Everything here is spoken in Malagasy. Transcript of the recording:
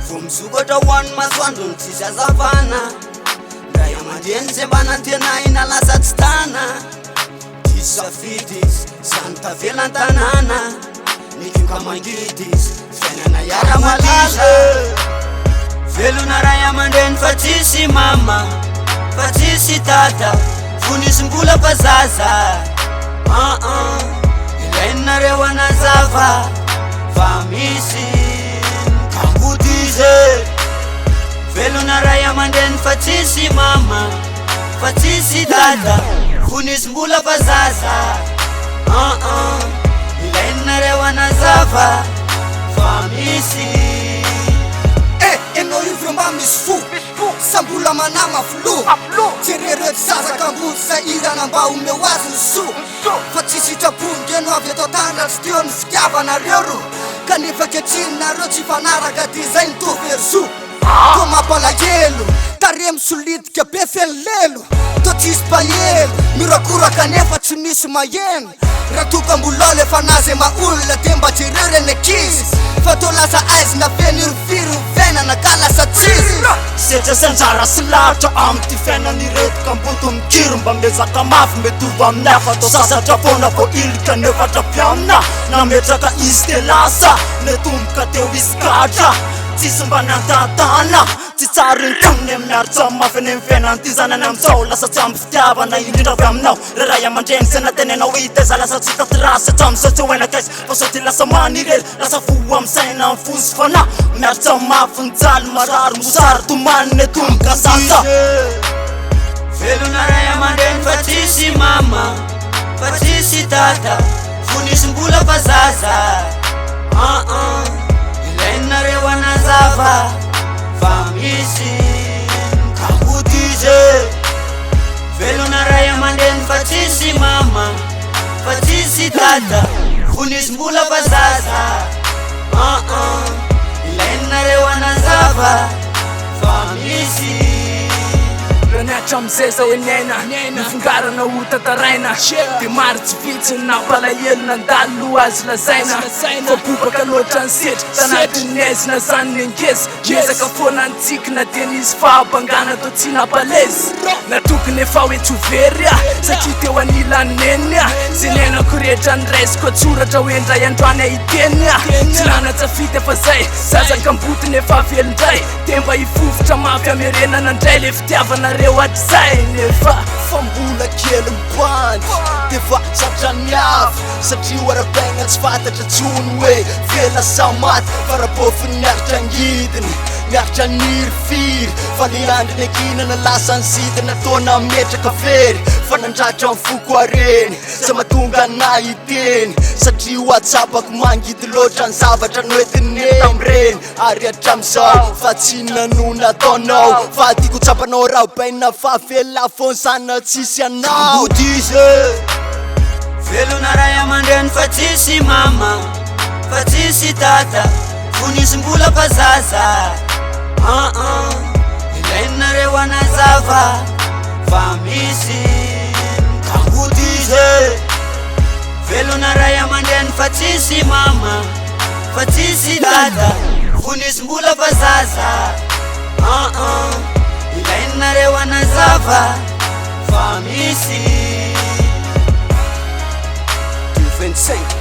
Vumsugota one maswandun tisha savana Raya madiense bana tena ina la satstana Tisa fitis, santa velantanana Niki kamangitis, fenana yara malala Veluna raya manden fatisi mama Fatisi tata, funisi mbula pazaza Ilaina rewana zava, famisi Veluna raya manden fatisi mama Fatisi tata Funis mbula bazaza Ilaina rewana zava Famisi Eno yuvramba misfu Sambula manama flu Tireret saza kambusa ira namba umewazi su Fatisi tapunge no avya totanda Stion skiava na rioru Kanifa ketina rochi fanara ka design to versu Toma pala yelo Tarem sulit ka befen lelo Totis payelo Mirakura kanefa tunis mayen Ratuka mbulole fanaze maula Temba tirere ne kiss Fatola sa eyes na venir firu Vena na kala sa cheese Seja sanjara silata amti fena ni ret kambuto mkirumba Mezaka mafu metuva mnefa To sasa tapona po ilika nefa tapiamna Na metaka istelasa Netumka te wiskata Tisumba na tatana Titsarin kumne mnarta mafene mfena Tizana na mtau lasa tambu fitaba Na indinda vyamnau Raraya mandeng sena tene na witeza Lasa tita trasa tam sote wena kais Pasoti lasa manirel Lasa fuwa msena mfus fana Mnarta mafuntal marar musar Tumane tumka sasa Veluna raya manden fatisi mama Fatisi tata Funis mbula pazaza Ilaina rewana zava Famisi Kambutize Veluna raya manden fatisi mama Fatisi tata Funis mbula pazaza Ilaina rewana zava Famisi Ranatra mzeza wenena Nifungara na utataraina Di maro tsy vitsy na palahelo nandalo azy lazaina Fabobaka loatra ny setry Tanatin'ny ezina zany ny angeza Mezaka foana antsikina de nisy fahabangana to tsy napalezy Natokony efa hoe tsy overy Satria teo anilany neny Zay nenako rehetra ny raisiko tsoratra hoe ndray androany ahiteny Tsy nanatsafidy efa zay Zazakambotiny efa velondray Temba hifofotra mafy amerenana ndray le fitiavana reo atrzay nefa Fambola kely mpandy Defa satra miafy Satria oarabegna tsy fantatra tsony hoe Vela sa maty Farapofiny miaritra angidiny Miaritra niry firy Fa le andriny akinana lasa nsidina Tona metraka very Fa nandratra ny foko areny Sa matonga na hiteny Satria hoatsapako mangidy loatra ny zavatra noetiny amreny Ary atramizao fa tsy nanona taonao Fa tiako tsapanao raha baina fa vela fonsana tsisy anao Kambutize Veluna raya manden fatisi mama Fatisi tata Funis mbula pazaza Ilaina rewana zava Famisi Kambutize Veluna raya manden fatisi mama Fatisi tata Funis mbula pazaza Ilaina rewana zava Famisi 25